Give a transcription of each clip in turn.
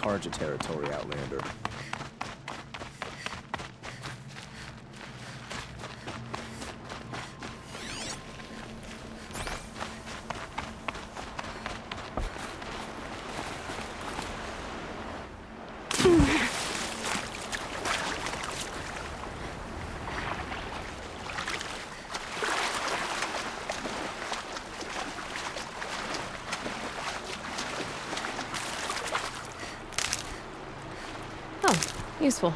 Karja territory, Outlander. Useful.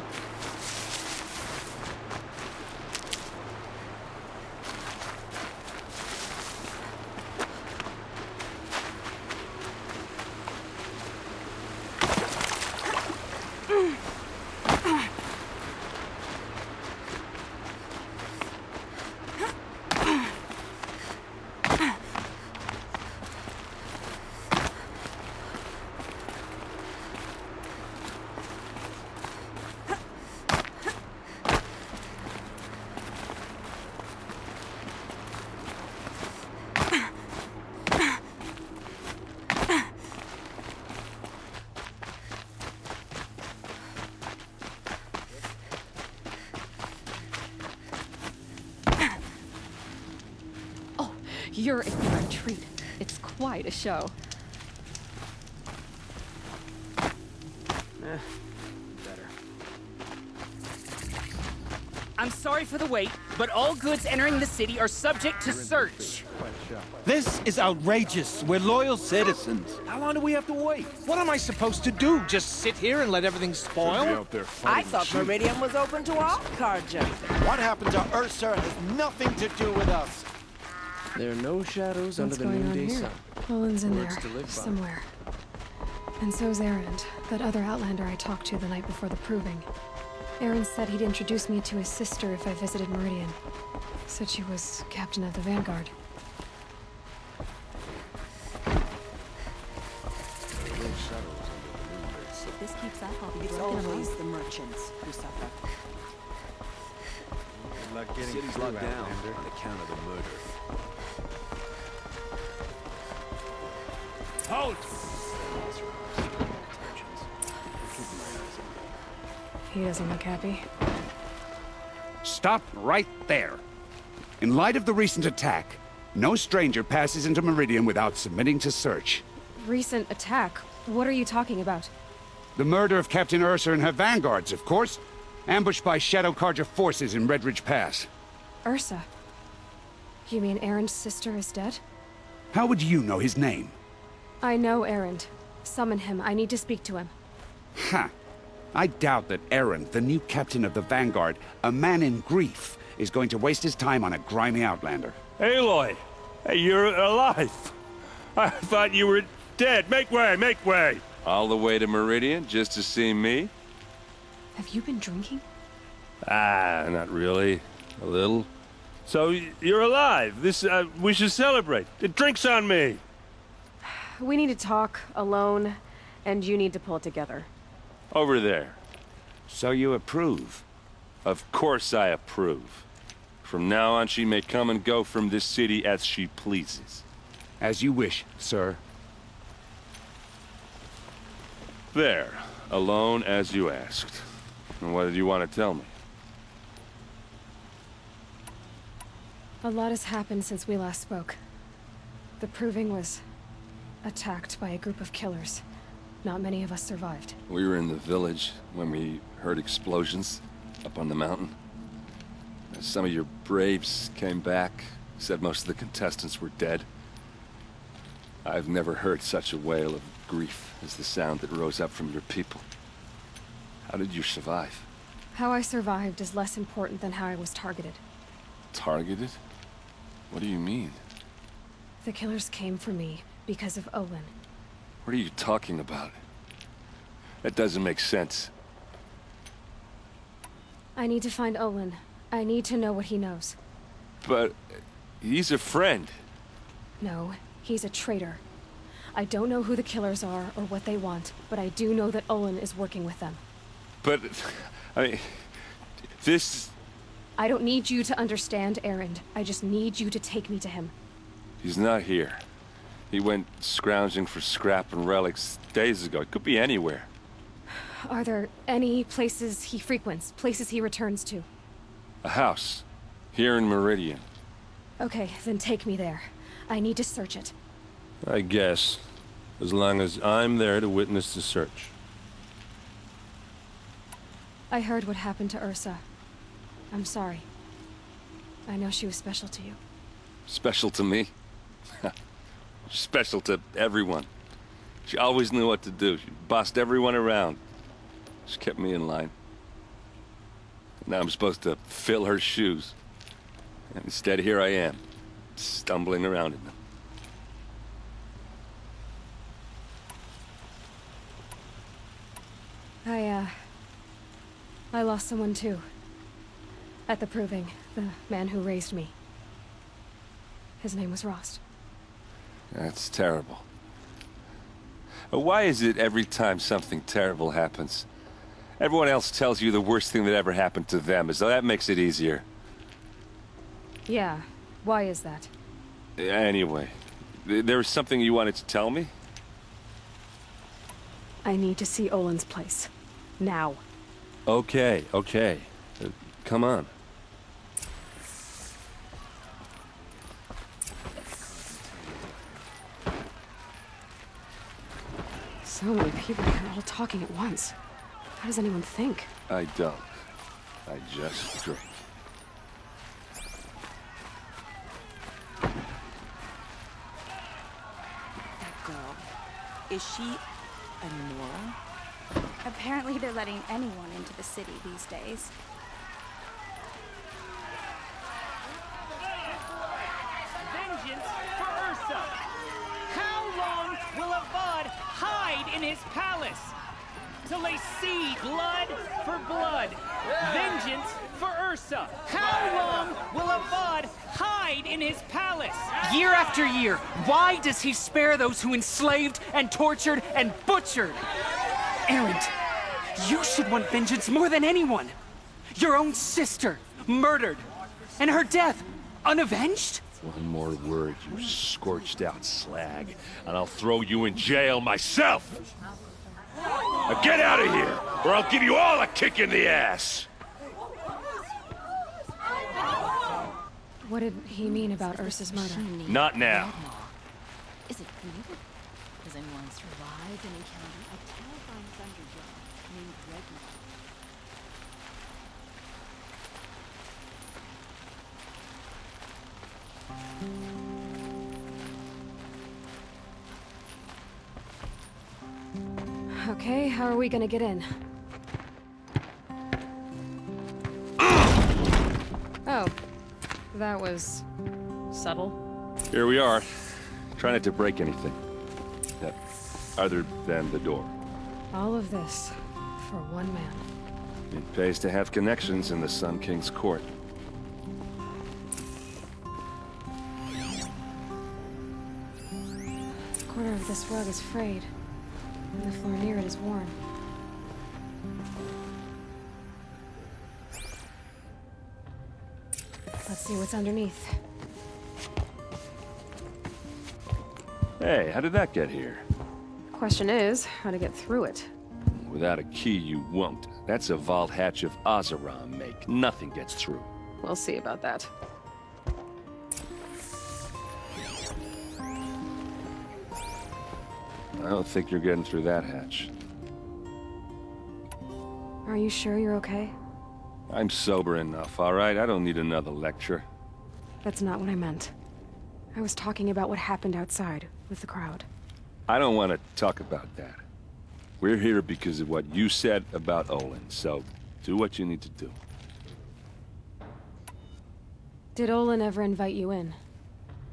You're in for a treat. It's quite a show. Better. I'm sorry for the wait, but all goods entering the city are subject to search. This is outrageous. We're loyal citizens. How long do we have to wait? What am I supposed to do? Just sit here and let everything spoil? I thought Meridian was open to all Karja. What happened to Ursa has nothing to do with us. There are no shadows under What's the going on noonday here? sun. Olin's in Words there, to live by. somewhere. And so's Erend, that other Outlander I talked to the night before the proving. Erend said he'd introduce me to his sister if I visited Meridian. Said she was captain of the Vanguard. If this keeps up, I'll be It's broken always along. the merchants who suffer. City's locked down on account of the murder. Halt! He doesn't look happy. Stop right there. In light of the recent attack, no stranger passes into Meridian without submitting to search. Recent attack? What are you talking about? The murder of Captain Ursa and her vanguards, of course. Ambushed by Shadow Karja forces in Red Ridge Pass. Ursa? You mean Erend's sister is dead? How would you know his name? I know Erend. Summon him. I need to speak to him. Ha! I doubt that Erend, the new captain of the Vanguard, a man in grief, is going to waste his time on a grimy outlander. Aloy! Hey, you're alive! I thought you were dead. Make way, make way! All the way to Meridian just to see me? Have you been drinking? Ah, not really. A little. So, you're alive. We should celebrate. The drink's on me! We need to talk, alone, and you need to pull it together. Over there. So you approve? Of course I approve. From now on, she may come and go from this city as she pleases. As you wish, sir. There. Alone as you asked. And what did you want to tell me? A lot has happened since we last spoke. The Proving was attacked by a group of killers. Not many of us survived. We were in the village when we heard explosions up on the mountain. Some of your braves came back, said most of the contestants were dead. I've never heard such a wail of grief as the sound that rose up from your people. How did you survive? How I survived is less important than how I was targeted. Targeted? What do you mean? The killers came for me because of Olin. What are you talking about? That doesn't make sense. I need to find Olin. I need to know what he knows. But he's a friend. No, he's a traitor. I don't know who the killers are or what they want, but I do know that Olin is working with them. But, I mean, this... I don't need you to understand, Erend. I just need you to take me to him. He's not here. He went scrounging for scrap and relics days ago. It could be anywhere. Are there any places he frequents, places he returns to? A house. Here in Meridian. Okay, then take me there. I need to search it. I guess. As long as I'm there to witness the search. I heard what happened to Ursa. I'm sorry. I know she was special to you. Special to me? Special to everyone. She always knew what to do. She bossed everyone around. She kept me in line. Now I'm supposed to fill her shoes. And instead, here I am, stumbling around in them. I lost someone too. At the proving, the man who raised me. His name was Rost. That's terrible. Why is it every time something terrible happens, everyone else tells you the worst thing that ever happened to them, as though that makes it easier? Yeah, why is that? Anyway, there was something you wanted to tell me? I need to see Olin's place. Now. Okay. Come on. So many people here all talking at once. How does anyone think? I don't. I just drink. That girl. Is she a Nora? Apparently they're letting anyone into the city these days. Vengeance for Ursa! How long will Avad hide in his palace? Till they see blood for blood. Vengeance for Ursa! How long will Avad hide in his palace? Year after year, why does he spare those who enslaved and tortured and butchered? Erend, you should want vengeance more than anyone. Your own sister, murdered, and her death, unavenged? One more word, you scorched out slag, and I'll throw you in jail myself! Now get out of here, or I'll give you all a kick in the ass! What did he mean about Ursa's murder? Not now. Is it connected? Does anyone survive an encounter? A terrifying thunderdog named Reggie. Okay, how are we gonna get in? Oh, that was subtle. Here we are. Try not to break anything. Other than the door. All of this for one man. It pays to have connections in the Sun King's court. The corner of this rug is frayed, and the floor near it is worn. Let's see what's underneath. Hey, how did that get here? Question is, how to get through it. Without a key, you won't. That's a vault hatch of Ozeron make. Nothing gets through. We'll see about that. I don't think you're getting through that hatch. Are you sure you're okay? I'm sober enough, all right? I don't need another lecture. That's not what I meant. I was talking about what happened outside, with the crowd. I don't want to talk about that. We're here because of what you said about Olin, so do what you need to do. Did Olin ever invite you in?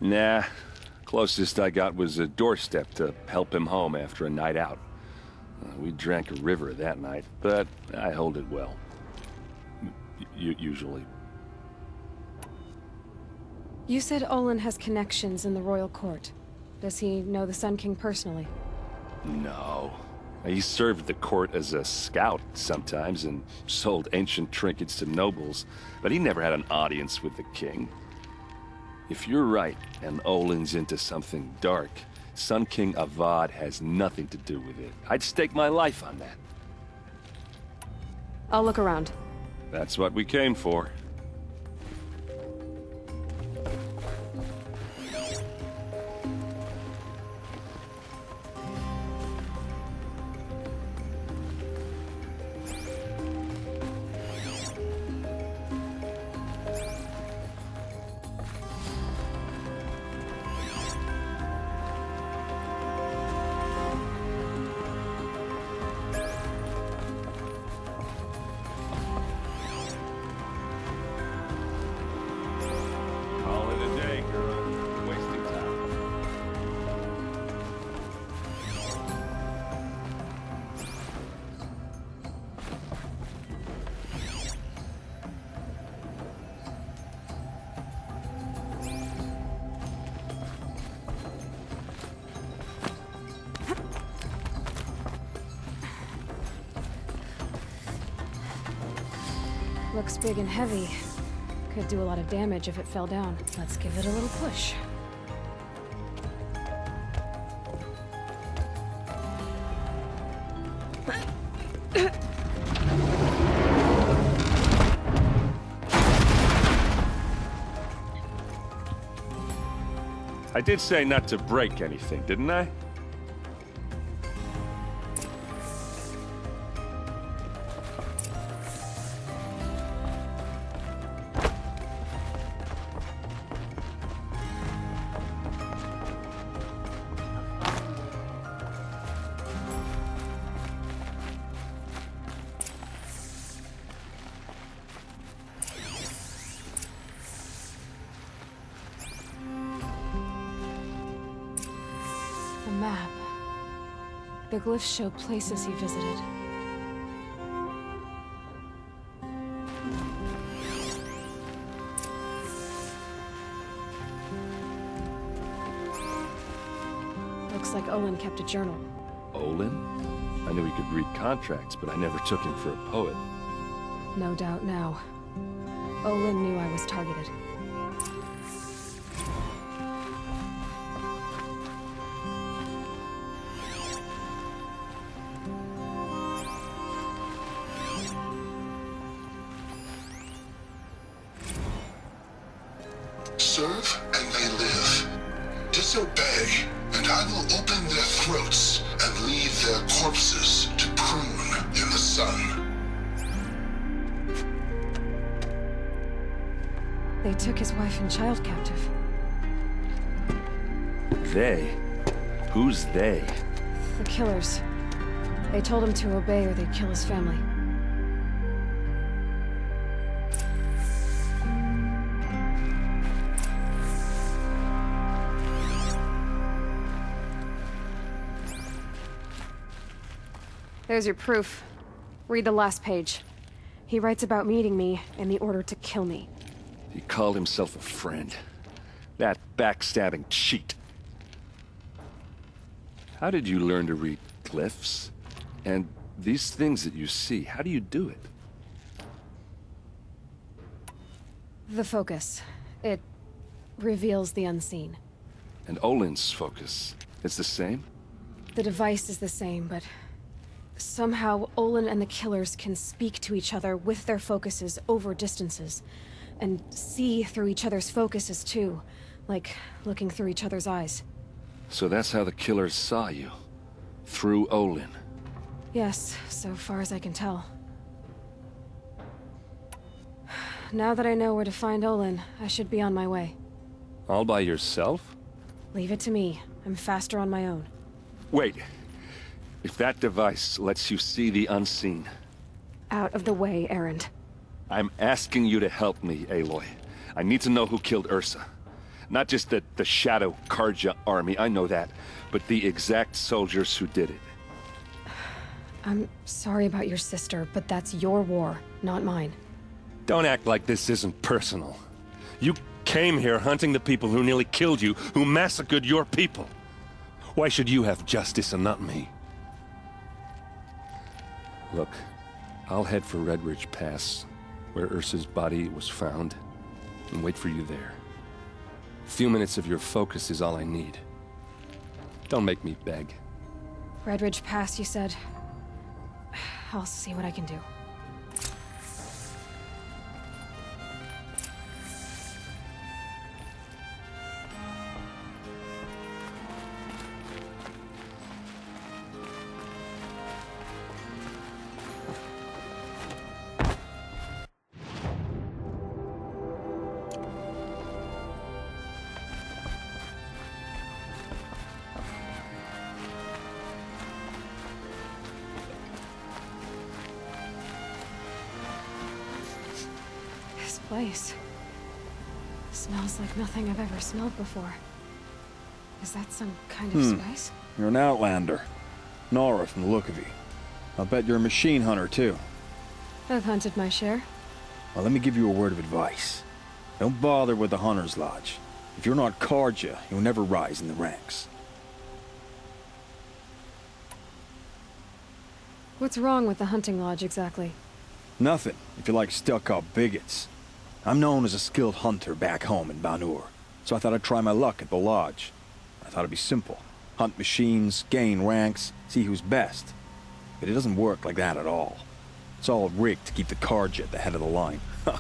Nah. Closest I got was a doorstep to help him home after a night out. We drank a river that night, but I hold it well. Usually. You said Olin has connections in the royal court. Does he know the Sun King personally? No. He served the court as a scout sometimes and sold ancient trinkets to nobles, but he never had an audience with the king. If you're right, and Olin's into something dark, Sun King Avad has nothing to do with it. I'd stake my life on that. I'll look around. That's what we came for. Call it a day, girl. Wasting time. Looks big and heavy. Could do a lot of damage if it fell down. Let's give it a little push. I did say not to break anything, didn't I? A map. The glyphs show places he visited. Looks like Olin kept a journal. Olin? I knew he could read contracts, but I never took him for a poet. No doubt now. Olin knew I was targeted. Serve and they live. Disobey, and I will open their throats and leave their corpses to prune in the sun. They took his wife and child captive. They? Who's they? The killers. They told him to obey or they'd kill his family. There's your proof. Read the last page. He writes about meeting me and the order to kill me. He called himself a friend. That backstabbing cheat. How did you learn to read glyphs? And these things that you see, how do you do it? The focus. It reveals the unseen. And Olin's focus, it's the same? The device is the same, but somehow Olin and the killers can speak to each other with their focuses over distances. And see through each other's focuses too, like looking through each other's eyes. So that's how the killers saw you? Through Olin? Yes, so far as I can tell. Now that I know where to find Olin, I should be on my way. All by yourself? Leave it to me. I'm faster on my own. Wait. If that device lets you see the unseen... Out of the way, Erend. I'm asking you to help me, Aloy. I need to know who killed Ursa. Not just the Shadow Karja army, I know that, but the exact soldiers who did it. I'm sorry about your sister, but that's your war, not mine. Don't act like this isn't personal. You came here hunting the people who nearly killed you, who massacred your people. Why should you have justice and not me? Look, I'll head for Red Ridge Pass, where Ursa's body was found, and wait for you there. A few minutes of your focus is all I need. Don't make me beg. Red Ridge Pass, you said? I'll see what I can do. place. Smells like nothing I've ever smelled before. Is that some kind of spice? You're an outlander. Nora from the look of you. I'll bet you're a machine hunter, too. I've hunted my share. Well, let me give you a word of advice. Don't bother with the Hunter's Lodge. If you're not Carja, you'll never rise in the ranks. What's wrong with the hunting lodge, exactly? Nothing, if you like stuck-up bigots. I'm known as a skilled hunter back home in Banur, so I thought I'd try my luck at the lodge. I thought it'd be simple. Hunt machines, gain ranks, see who's best. But it doesn't work like that at all. It's all rigged to keep the Carja at the head of the line. I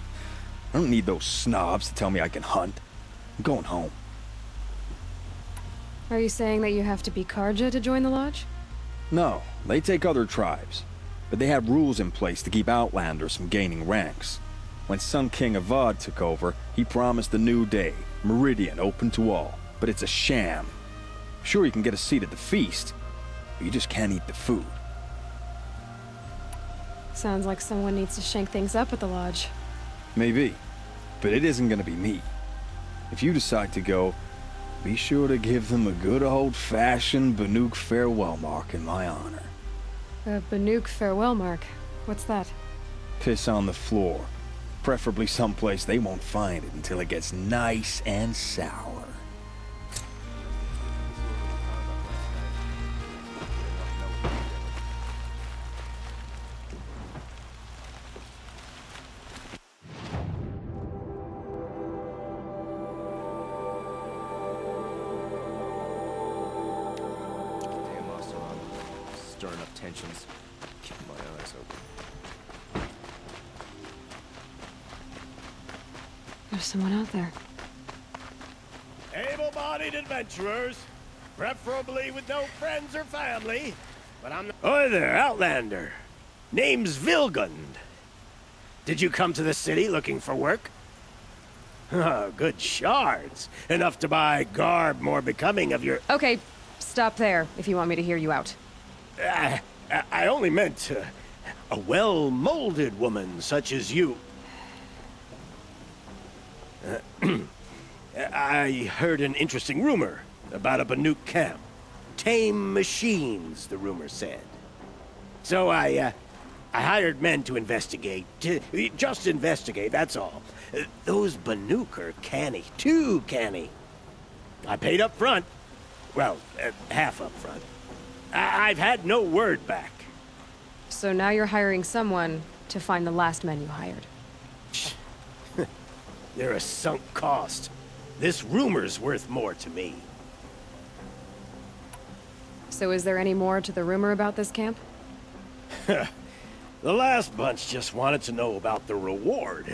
don't need those snobs to tell me I can hunt. I'm going home. Are you saying that you have to be Carja to join the lodge? No, they take other tribes. But they have rules in place to keep outlanders from gaining ranks. When Sun King Avad took over, he promised a new day, Meridian open to all. But it's a sham. Sure, you can get a seat at the feast, but you just can't eat the food. Sounds like someone needs to shake things up at the lodge. Maybe, but it isn't gonna be me. If you decide to go, be sure to give them a good old-fashioned Banuk farewell mark in my honor. A Banuk farewell mark? What's that? Piss on the floor. Preferably someplace they won't find it until it gets nice and sour. Stirring up tensions. Keeping my eyes open. There's someone out there. Able-bodied adventurers, preferably with no friends or family, but I'm not— Oi there, Outlander. Name's Vilgund. Did you come to the city looking for work? Oh, good shards. Enough to buy garb more becoming of your— Okay, stop there if you want me to hear you out. I only meant a well-molded woman such as you. I heard an interesting rumor about a Banuk camp. Tame machines, the rumor said. So I hired men to investigate. Just investigate, that's all. Those Banuk are canny, too canny. I paid up front. Well, half up front. I've had no word back. So now you're hiring someone to find the last men you hired. They're a sunk cost. This rumor's worth more to me. So is there any more to the rumor about this camp? The last bunch just wanted to know about the reward.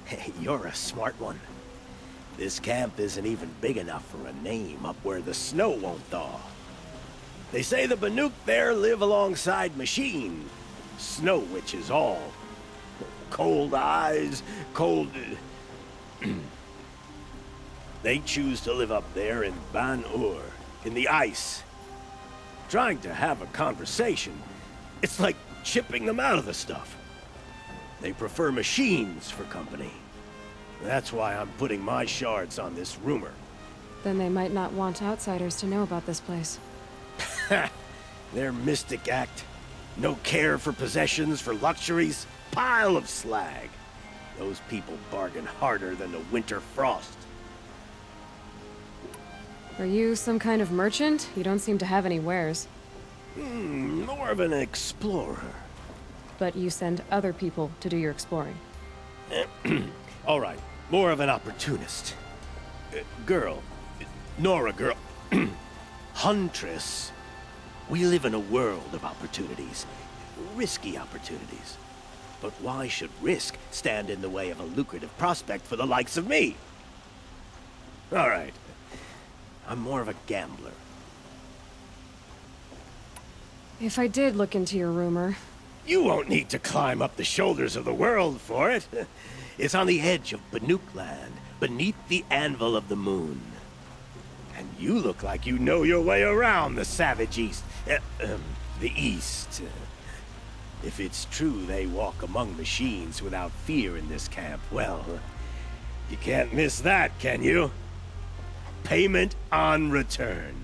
Hey, you're a smart one. This camp isn't even big enough for a name up where the snow won't thaw. They say the Banuk there live alongside machine. Snow witches all. Cold eyes, cold... They choose to live up there in Ban-Ur, in the ice. Trying to have a conversation, it's like chipping them out of the stuff. They prefer machines for company. That's why I'm putting my shards on this rumor. Then they might not want outsiders to know about this place. Their mystic act. No care for possessions, for luxuries. Pile of slag. Those people bargain harder than the winter frost. Are you some kind of merchant? You don't seem to have any wares. More of an explorer. But you send other people to do your exploring. All right, more of an opportunist. Girl. Nora girl. Huntress. We live in a world of opportunities. Risky opportunities. But why should risk stand in the way of a lucrative prospect for the likes of me? All right. I'm more of a gambler. If I did look into your rumor... You won't need to climb up the shoulders of the world for it. It's on the edge of Banuk land, beneath the anvil of the moon. And you look like you know your way around the savage east. The east. If it's true they walk among machines without fear in this camp, well, you can't miss that, can you? Payment on return.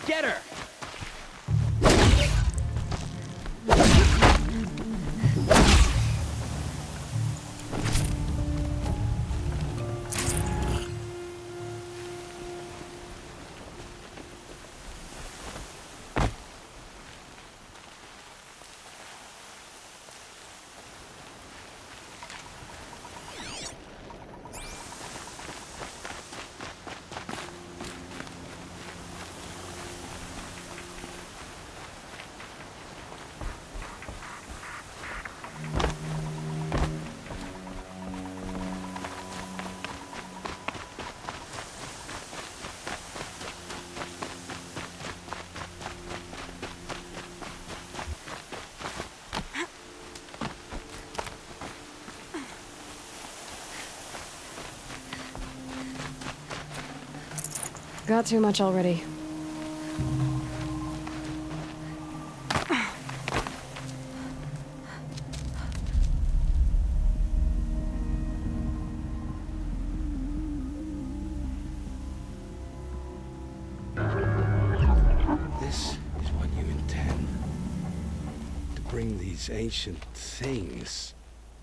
Get her! Got too much already. This is what you intend. To bring these ancient things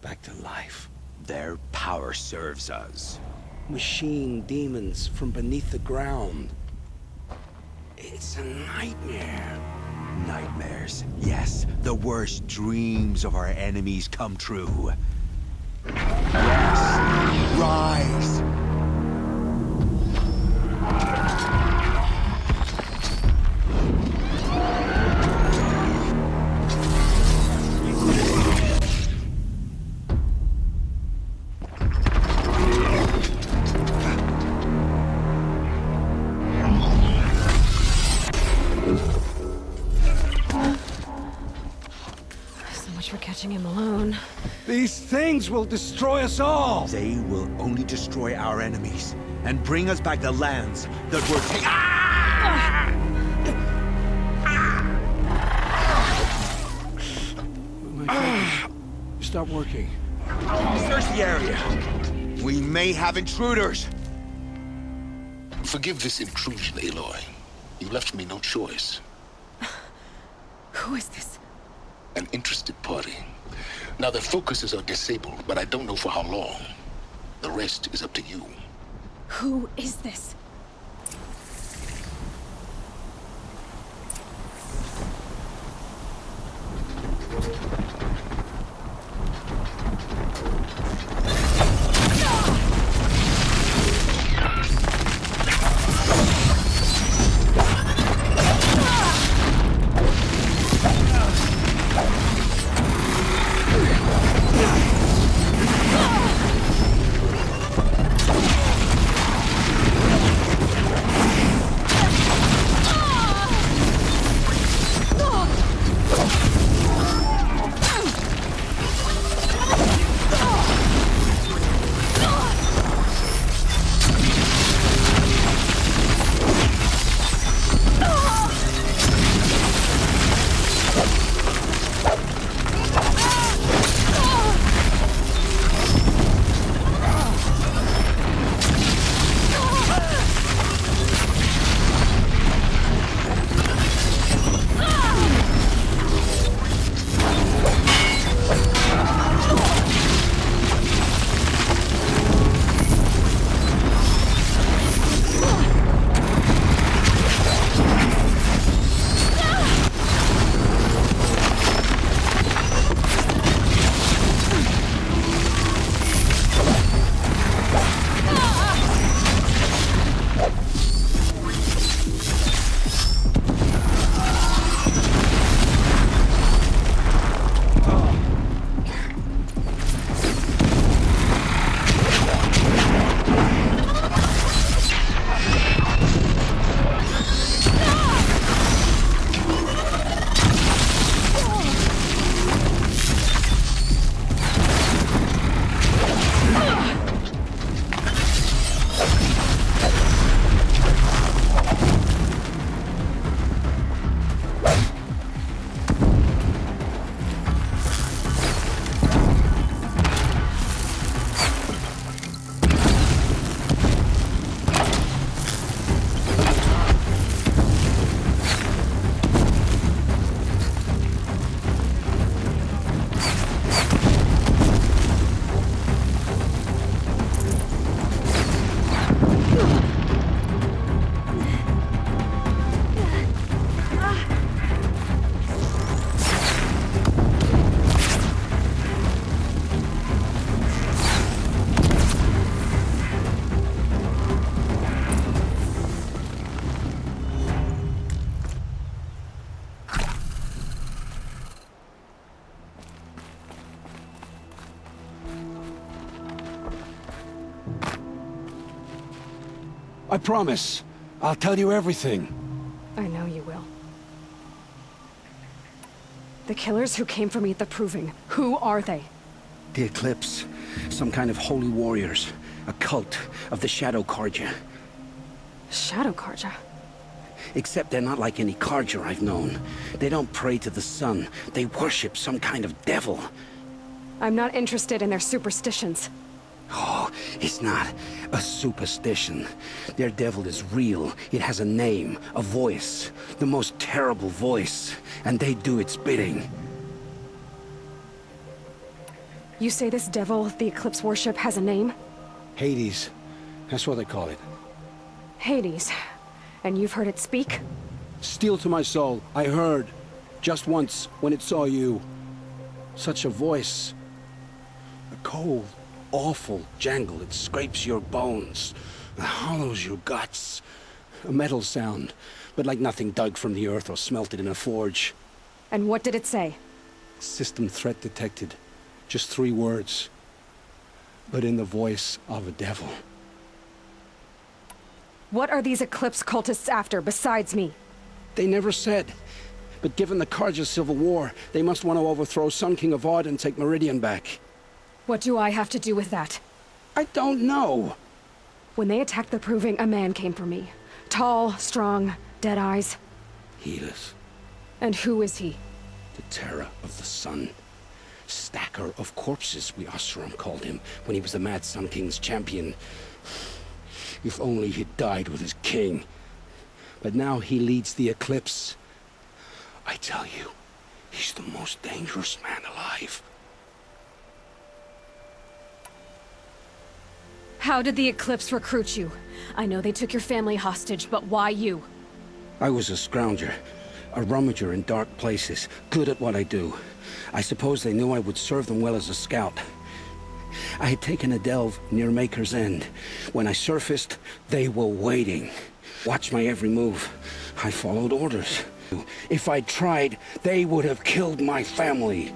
back to life. Their power serves us. Machine demons from beneath the ground. It's a nightmare. Nightmares. Yes, the worst dreams of our enemies come true. Yes, rise! Him alone. These things will destroy us all! They will only destroy our enemies and bring us back the lands that were taken. My focus. Stop working. Search the area. We may have intruders. Forgive this intrusion, Aloy. You left me no choice. Who is this? An interested party. Now, their focuses are disabled, but I don't know for how long. The rest is up to you. Who is this? I promise. I'll tell you everything. I know you will. The killers who came for me at the Proving, who are they? The Eclipse. Some kind of holy warriors. A cult of the Shadow Carja. Shadow Carja? Except they're not like any Carja I've known. They don't pray to the sun. They worship some kind of devil. I'm not interested in their superstitions. Oh, it's not a superstition. Their devil is real. It has a name, a voice. The most terrible voice. And they do its bidding. You say this devil the Eclipse worship has a name? Hades. That's what they call it. Hades. And you've heard it speak? Steel to my soul. I heard. Just once, when it saw you. Such a voice. A cold, awful jangle. It scrapes your bones. It hollows your guts. A metal sound, but like nothing dug from the earth or smelted in a forge. And what did it say? System threat detected. Just 3 words. But in the voice of a devil. What are these Eclipse cultists after, besides me? They never said. But given the Carja civil war, they must want to overthrow Sun King of Odd and take Meridian back. What do I have to do with that? I don't know. When they attacked the Proving, a man came for me. Tall, strong, dead eyes. Healers. And who is he? The terror of the sun. Stacker of corpses, we Oseram called him, when he was the Mad Sun King's champion. If only he'd died with his king. But now he leads the Eclipse. I tell you, he's the most dangerous man alive. How did the Eclipse recruit you? I know they took your family hostage, but why you? I was a scrounger, a rummager in dark places, good at what I do. I suppose they knew I would serve them well as a scout. I had taken a delve near Maker's End. When I surfaced, they were waiting. Watched my every move. I followed orders. If I'd tried, they would have killed my family.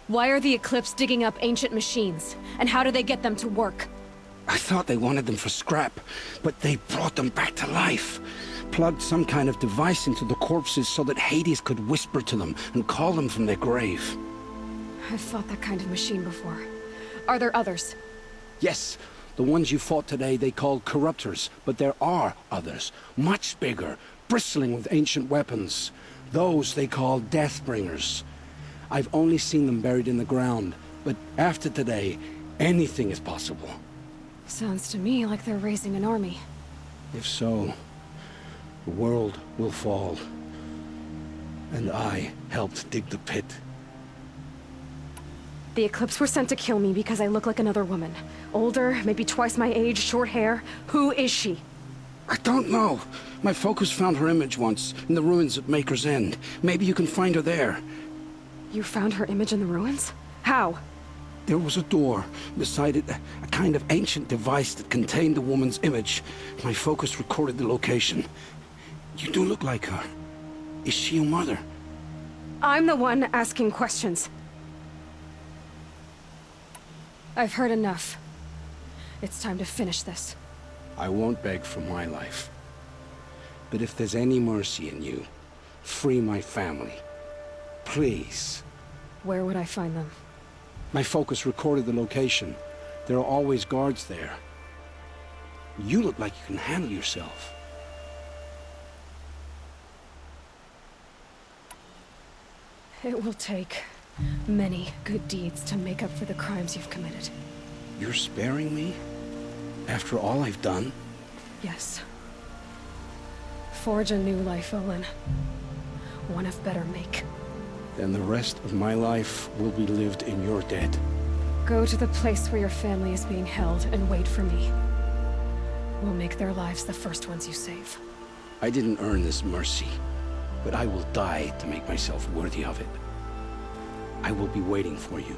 Why are the Eclipse digging up ancient machines? And how do they get them to work? I thought they wanted them for scrap, but they brought them back to life. Plugged some kind of device into the corpses so that Hades could whisper to them and call them from their grave. I've fought that kind of machine before. Are there others? Yes, the ones you fought today they called corruptors, but there are others, much bigger, bristling with ancient weapons. Those they call Deathbringers. I've only seen them buried in the ground, but after today, anything is possible. Sounds to me like they're raising an army. If so, the world will fall. And I helped dig the pit. The Eclipse were sent to kill me because I look like another woman. Older, maybe twice my age, short hair. Who is she? I don't know. My focus found her image once, in the ruins at Maker's End. Maybe you can find her there. You found her image in the ruins? How? There was a door. Beside it, a kind of ancient device that contained the woman's image. My focus recorded the location. You do look like her. Is she your mother? I'm the one asking questions. I've heard enough. It's time to finish this. I won't beg for my life. But if there's any mercy in you, free my family. Please. Where would I find them? My focus recorded the location. There are always guards there. You look like you can handle yourself. It will take many good deeds to make up for the crimes you've committed. You're sparing me? After all I've done? Yes. Forge a new life, Olin. One of better make. Then the rest of my life will be lived in your debt. Go to the place where your family is being held and wait for me. We'll make their lives the first ones you save. I didn't earn this mercy, but I will die to make myself worthy of it. I will be waiting for you.